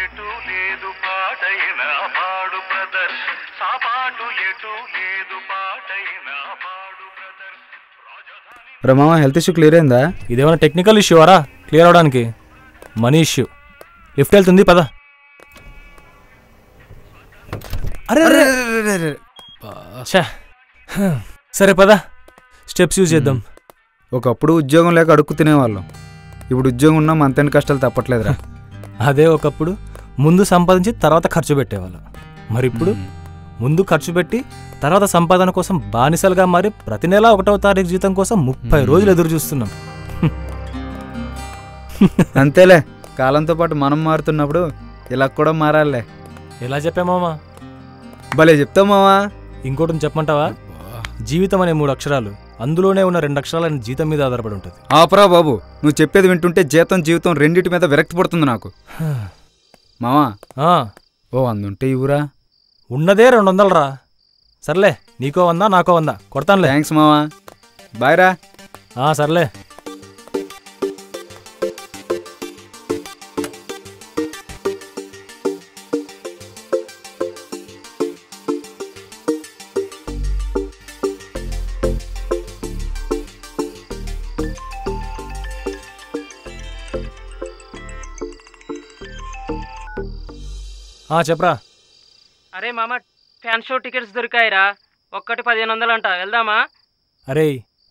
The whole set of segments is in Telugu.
ఎటు లేదు పాటైన పాడు బ్రదర్, సాపాటు ఎటు లేదు పాటైన పాడు బ్రదర్. రా మామ, హెల్త్ ఇష్యూ క్లియర్ అయిందా? ఇదేమైనా టెక్నికల్ ఇష్యూ అరా క్లియర్ అవడానికి? Money issue. లిఫ్ట్ వెళ్తుంది పద. అరే సరే పద, స్టెప్స్ యూజ్ చేద్దాం. ఒకప్పుడు ఉద్యోగం లేక అడుక్కు తినేవాళ్ళం, ఇప్పుడు ఉద్యోగం ఉన్నా మంతెండ్ కష్టాలు తప్పట్లేదురా. అదే ఒకప్పుడు ముందు సంపాదించి తర్వాత ఖర్చు పెట్టేవాళ్ళం. మరి ఇప్పుడు ముందు ఖర్చు పెట్టి తర్వాత సంపాదన కోసం బానిసలుగా మారి ప్రతి నెల 1వ తారీఖు జీతం కోసం 30 రోజులు ఎదురు చూస్తున్నాం. అంతేలే, కాలంతో పాటు మనం మారుతున్నప్పుడు ఇలా కూడా మారాలే. ఎలా చెప్పామామా? భలే చెప్తావు మావా. ఇంకోటి చెప్పమంటావా? జీవితం అనే 3 అక్షరాలు, అందులోనే ఉన్న 2 అక్షరాలు జీతం మీద ఆధారపడి ఉంటుంది. ఆపరా బాబు, నువ్వు చెప్పేది వింటుంటే జీవితం రెండింటి మీద విరక్తి పడుతుంది నాకు. మావా ఓ 100 ఉంటే ఇవ్వురా. ఉన్నదే 200 రా. సర్లే, నీకో 100 నాకో 100 కొడతానులే. థ్యాంక్స్ మావా, బాయ్ రా. సర్లే. చెప్పరా. అరే మామ, ఫ్యాన్ షో టికెట్స్ దొరికాయిరా. ఒక్కటి 1500 అంట, వెళ్దామా? అరే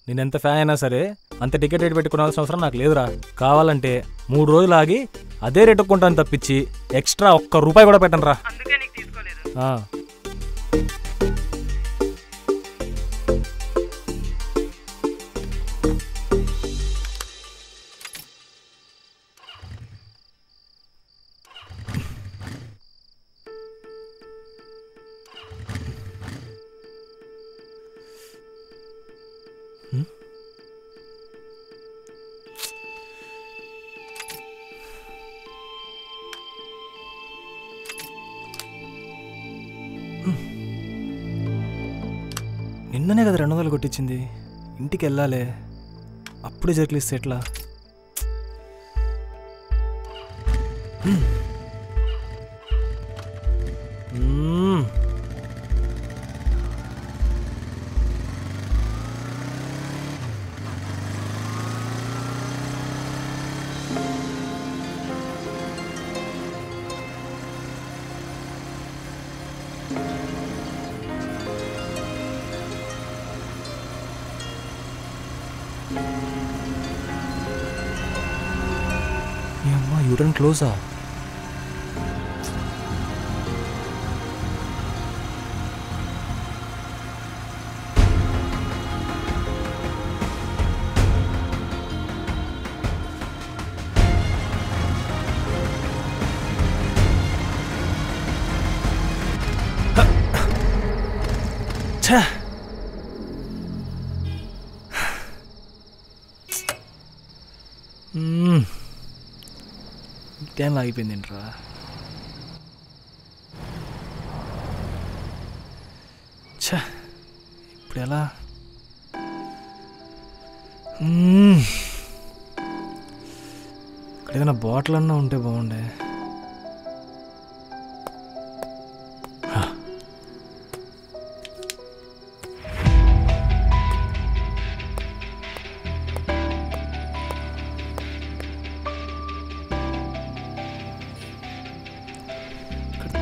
నేనెంత ఫ్యాన్ అయినా సరే అంత టికెట్ రేటు పెట్టుకోవాల్సిన అవసరం నాకు లేదురా. కావాలంటే 3 రోజులు ఆగి అదే రేటు కొంటాను తప్పించి ఎక్స్ట్రా ₹1 కూడా పెట్టను రా. అందుకే నీకు తీసుకోలేదు. నిన్ననే కదా 200 కొట్టించింది. ఇంటికి వెళ్ళాలి, అప్పుడే జర్కిలిస్తే ఎట్లా? యూటర్న్ క్లోజా? టైం ఆగిపోయిందేంట్రా. ఇప్పుడు ఎలా? ఇక్కడ ఏదైనా బాటిల్ అన్నా ఉంటే బాగుండే.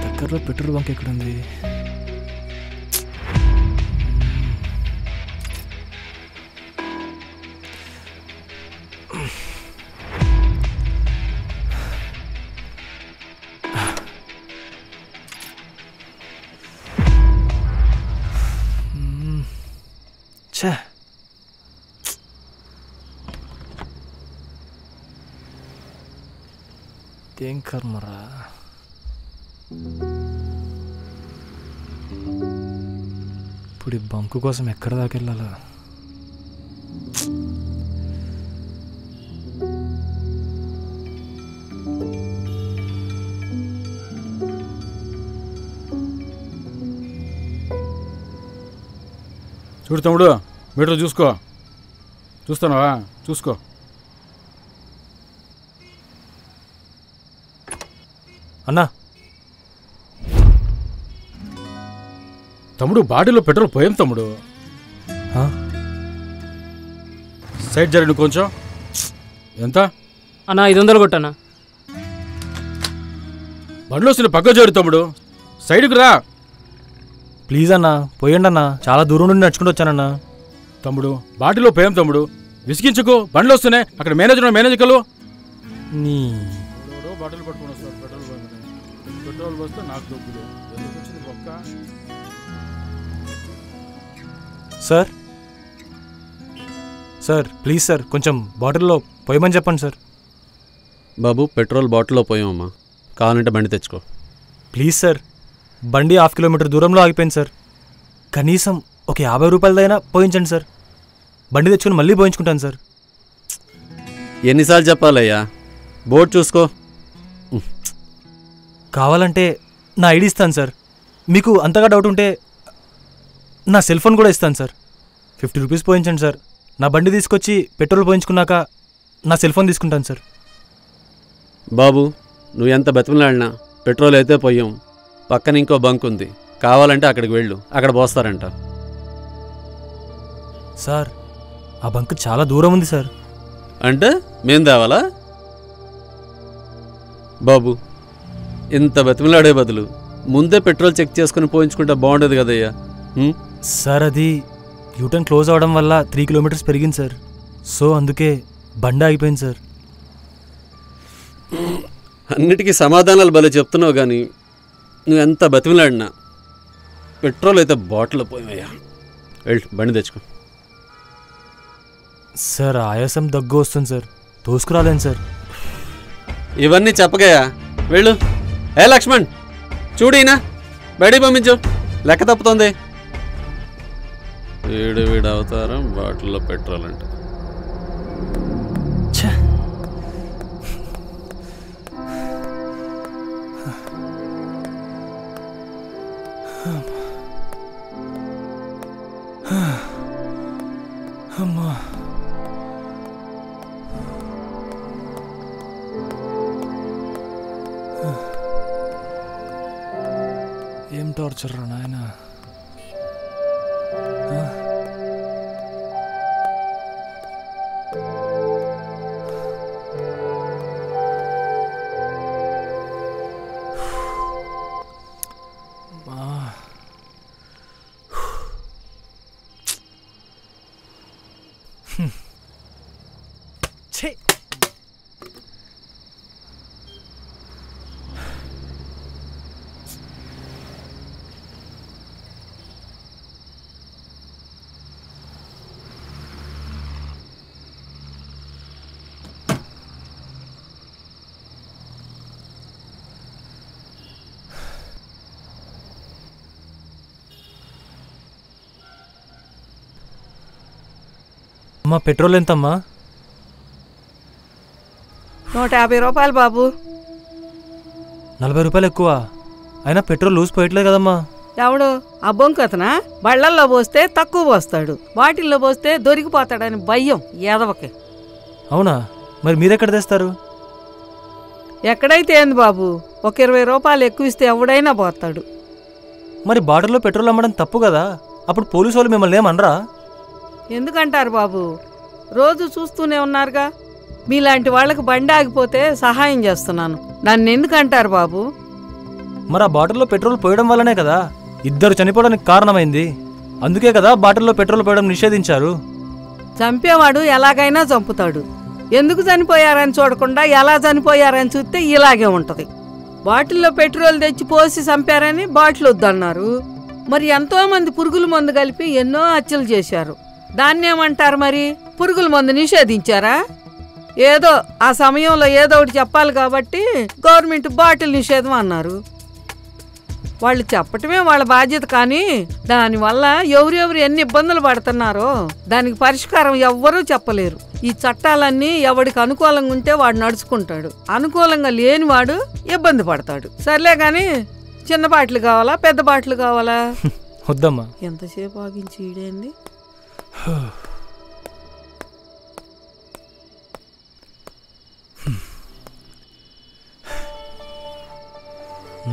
దగ్గరలో పెట్రోల్ బంక్ ఎక్కడుంది? ఏం కర్మరా. ఇప్పుడు ఈ బంకు కోసం ఎక్కడ దాకా వెళ్ళాలా? చూడు తమ్ముడు, మీటర్ చూసుకో. చూస్తున్నావా? చూసుకో. అన్నా తమ్ముడు బాడీలో పెట్రోల్ పోయాం తమ్ముడు. సైడ్ జరిగిన కొంచెం. ఎంత అన్నా 500 కొట్టన్నా. బండ్లో వస్తున్న పక్క జరు తమ్ముడు, సైడ్కి రా. ప్లీజ్ అన్నా పోయండి అన్నా, చాలా దూరం నుండి నడుచుకుంటూ వచ్చానన్నా. తమ్ముడు బాటిలో పోయాం తమ్ముడు, విసిగించుకో. బండ్లు వస్తున్నాయి, అక్కడ మేనేజర్ కలు. నీ బాటిల్ పట్టుకుని వస్తారు. పెట్రోల్ వస్తే నాకు డబ్బులు ఒక్క. సార్ సార్ ప్లీజ్ సార్ కొంచెం బాటిల్లో పోయమని చెప్పండి సార్. బాబు పెట్రోల్ బాటిల్లో పోయామమ్మా, కావాలంటే బండి తెచ్చుకో. ప్లీజ్ సార్, బండి 1/2 కిలోమీటర్ దూరంలో ఆగిపోయింది సార్. కనీసం ఒక 50 రూపాయలదైనా పోయించండి సార్. బండి తెచ్చుకొని మళ్ళీ పోయించుకుంటాను సార్. ఎన్నిసార్లు చెప్పాలయ్యా, బోర్డు చూసుకో. కావాలంటే నా ఐడి ఇస్తాను సార్. మీకు అంతగా డౌట్ ఉంటే నా సెల్ ఫోన్ కూడా ఇస్తాను సార్. 50 rupees పోయించండి sir. నా బండి తీసుకొచ్చి పెట్రోల్ పోయించుకున్నాక నా సెల్ ఫోన్ తీసుకుంటాను సార్. బాబు నువ్వు ఎంత బతిమలాడినా పెట్రోల్ అయితే పోయాం. పక్కన ఇంకో బంక్ ఉంది, కావాలంటే అక్కడికి వెళ్ళు, అక్కడ పోస్తారంట. సార్ ఆ బంక్ చాలా దూరం ఉంది సార్. అంటే మేం తేవాలా? బాబు ఇంత బతిమలాడే బదులు ముందే పెట్రోల్ చెక్ చేసుకుని పోయించుకుంటే బాగుండేది కదయ్యా. సార్ అది యూటర్న్ క్లోజ్ అవడం వల్ల 3 కిలోమీటర్స్ పెరిగింది సార్. సో అందుకే బండి ఆగిపోయింది సార్. అన్నిటికీ సమాధానాలు భలే చెప్తున్నావు, కానీ నువ్వు ఎంత బతిమలాడినా పెట్రోల్ అయితే బాటిల్లో పోయావయ్యా. వెళ్ళు బండి తెచ్చుకో. సార్ ఆయాసం దగ్గు వస్తుంది సార్, తోసుకురాలేను సార్. ఇవన్నీ చెప్పగయా, వెళ్ళు. ఏ లక్ష్మణ్ చూడీనా, బయటికి పంపించు, లెక్క తప్పుతోంది. వీడు అవతారం బాటిల్లో పెట్రోల్ అంటే. అమ్మా ఏం టార్చర్ రా నాయనా. అమ్మా పెట్రోల్ ఎంతమ్మా? 150 రూపాయలు బాబు. 40 రూపాయలు ఎక్కువ. అయినా పెట్రోల్ లూజ్ పోయట్లేదు కదమ్మా. ఎవడు ఆ బొంకతనా? బళ్ళల్లో పోస్తే తక్కువ పోస్తాడు, బాటిల్లో పోస్తే దొరికిపోతాడని భయం ఎదవకి. అవునా, మరి మీరెక్కడ తెస్తారు? ఎక్కడైతే ఏంది బాబు, ఒక 20 రూపాయలు ఎక్కువ ఇస్తే ఎవడైనా పోతాడు. మరి బాటిల్లో పెట్రోల్ అమ్మడం తప్పు కదా, అప్పుడు పోలీసు వాళ్ళు మిమ్మల్ని ఏమనరా? ఎందుకంటారు బాబు, రోజు చూస్తూనే ఉన్నారుగా. మీలాంటి వాళ్ళకి బండి ఆగిపోతే సహాయం చేస్తున్నాను, నన్ను ఎందుకంటారు బాబు? మరి ఆ బాటిల్లో పెట్రోల్ పోయడం వల్లనే కదా 2 చనిపోవడానికి కారణమైంది. అందుకే కదా బాటిల్లో పెట్రోల్ పోయడం నిషేధించారు. చంపేవాడు ఎలాగైనా చంపుతాడు, ఎందుకు చనిపోయారని చూడకుండా ఎలా చనిపోయారని చూస్తే ఇలాగే ఉంటది. బాటిల్లో పెట్రోల్ తెచ్చి పోసి చంపారని బాటిల్ వద్దన్నారు. మరి ఎంతో మంది పురుగుల మందు కలిపి ఎన్నో హత్యలు చేశారు, దాన్నేమంటారు? మరి పురుగుల మందు నిషేధించారా? ఏదో ఆ సమయంలో ఏదో ఒకటి చెప్పాలి కాబట్టి గవర్నమెంట్ బాటిల్ నిషేధం అన్నారు. వాళ్ళు చెప్పటమే వాళ్ళ బాధ్యత, కానీ దానివల్ల ఎవరెవరు ఎన్ని ఇబ్బందులు పడుతున్నారో దానికి పరిష్కారం ఎవ్వరూ చెప్పలేరు. ఈ చట్టాలన్నీ ఎవడికి అనుకూలంగా ఉంటే వాడు నడుచుకుంటాడు, అనుకూలంగా లేనివాడు ఇబ్బంది పడతాడు. సర్లే గాని చిన్న బాటిల్ కావాలా పెద్ద బాటిల్ కావాలా? వద్దమ్మా. ఎంతసేపు ఆగించి ఈడేంది? రే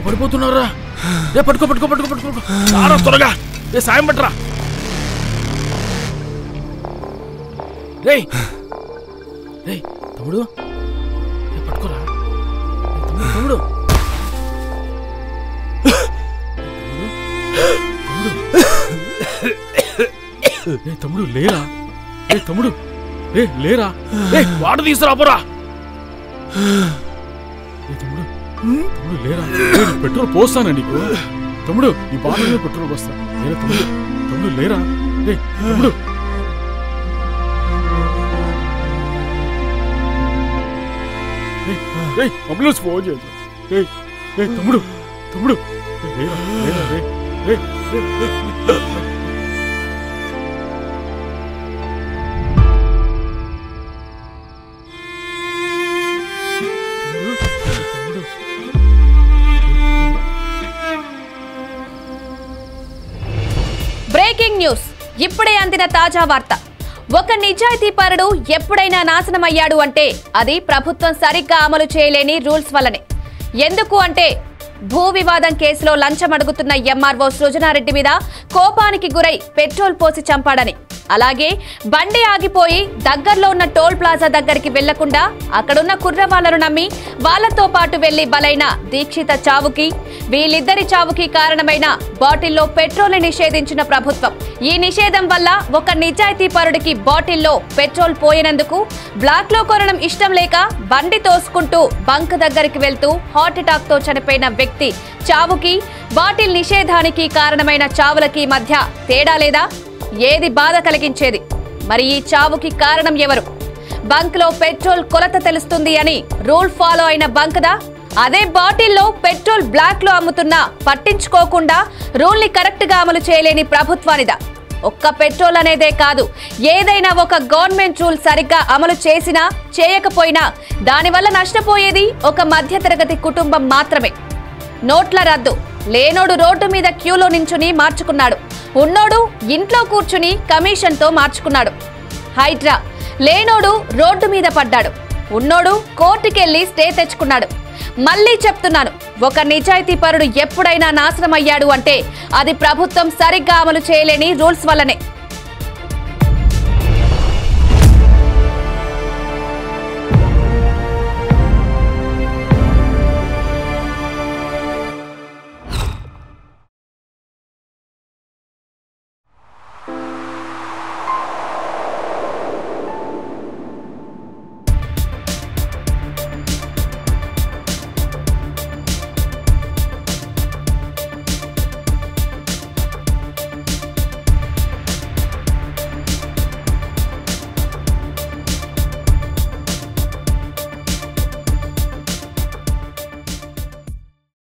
పడిపోతున్నారా? రే పట్టుకో పట్టుకో పట్టుకో పట్టుకో సారా త్వరగా. రే సాయం పట్టరా. రే రే తమ్ముడు రే పట్టుకోరా. తమ్ముడు రే తమ్ముడు లేరా? రే తమ్ముడు రే లేరా? రే వాటర్ తీసుకురాపోరా. రే తమ్ముడు తమ్ముడు లేరా? నేను పెట్రోల్ పోస్తానా నీకు? తమ్ముడు ఈ బాగా పెట్రోల్ పోస్తా. లేరా తమ్ముడు? తమ్ముడు లేరా? రే తమ్ముడు అంబులెన్స్ ఫోన్ చేద్దాం. రే తమ్ముడు తమ్ముడు లేరా? లేరా? రే రే బ్రేకింగ్ న్యూస్. ఇప్పుడే అందిన తాజా వార్త. ఒక నిజాయితీపరుడు ఎప్పుడైనా నాశనమయ్యాడు అంటే అది ప్రభుత్వం సరిగ్గా అమలు చేయలేని రూల్స్ వల్లనే. ఎందుకు అంటే భూ వివాదం కేసులో లంచం అడుగుతున్న ఎంఆర్ఓ సృజనారెడ్డి మీద కోపానికి గురై పెట్రోల్ పోసి చంపాడని, అలాగే బండి ఆగిపోయి దగ్గరలో ఉన్న టోల్ ప్లాజా దగ్గరికి వెళ్లకుండా అక్కడున్న కుర్రవాళ్లను నమ్మి వాళ్లతో పాటు వెళ్లి బలైన దీక్షిత చావుకి, వీళ్ళిద్దరి చావుకి కారణమైన బాటిల్లో పెట్రోల్ ని నిషేధించిన ప్రభుత్వం. ఈ నిషేధం వల్ల ఒక నిజాయితీపరుడికి బాటిల్లో పెట్రోల్ పోయినందుకు బ్లాక్ లో కొనడం ఇష్టం లేక బండి తోసుకుంటూ బంక్ దగ్గరికి వెళ్తూ హార్ట్ అటాక్ తో చనిపోయిన వ్యక్తి చావుకి, బాటిల్ నిషేధానికి కారణమైన చావులకి మధ్య తేడా లేదా? ఏది బాధ కలిగించేది? మరి ఈ చావుకి కారణం ఎవరు? బంక్ లో పెట్రోల్ కొలత తెలుస్తుంది అని రూల్ ఫాలో అయిన బంక్దా? అదే బాటిల్లో పెట్రోల్ బ్లాక్ లో అమ్ముతున్నా పట్టించుకోకుండా రూల్ ని కరెక్ట్ గా అమలు చేయలేని ప్రభుత్వానిదా? ఒక్క పెట్రోల్ అనేదే కాదు, ఏదైనా ఒక గవర్నమెంట్ రూల్ సరిగ్గా అమలు చేసినా చేయకపోయినా దానివల్ల నష్టపోయేది ఒక మధ్యతరగతి కుటుంబం మాత్రమే. నోట్ల రద్దు. లేనోడు రోడ్డు మీద క్యూలో నించుని మార్చుకున్నాడు, ఉన్నోడు ఇంట్లో కూర్చుని కమిషన్ తో మార్చుకున్నాడు. హైడ్రా. లేనోడు రోడ్డు మీద పడ్డాడు, ఉన్నోడు కోర్టుకెళ్లి స్టే తెచ్చుకున్నాడు. మళ్ళీ చెప్తున్నాను, ఒక నిజాయితీపరుడు ఎప్పుడైనా నాశనం అయ్యాడు అంటే అది ప్రభుత్వం సరిగ్గా అమలు చేయలేని రూల్స్ వల్లనే.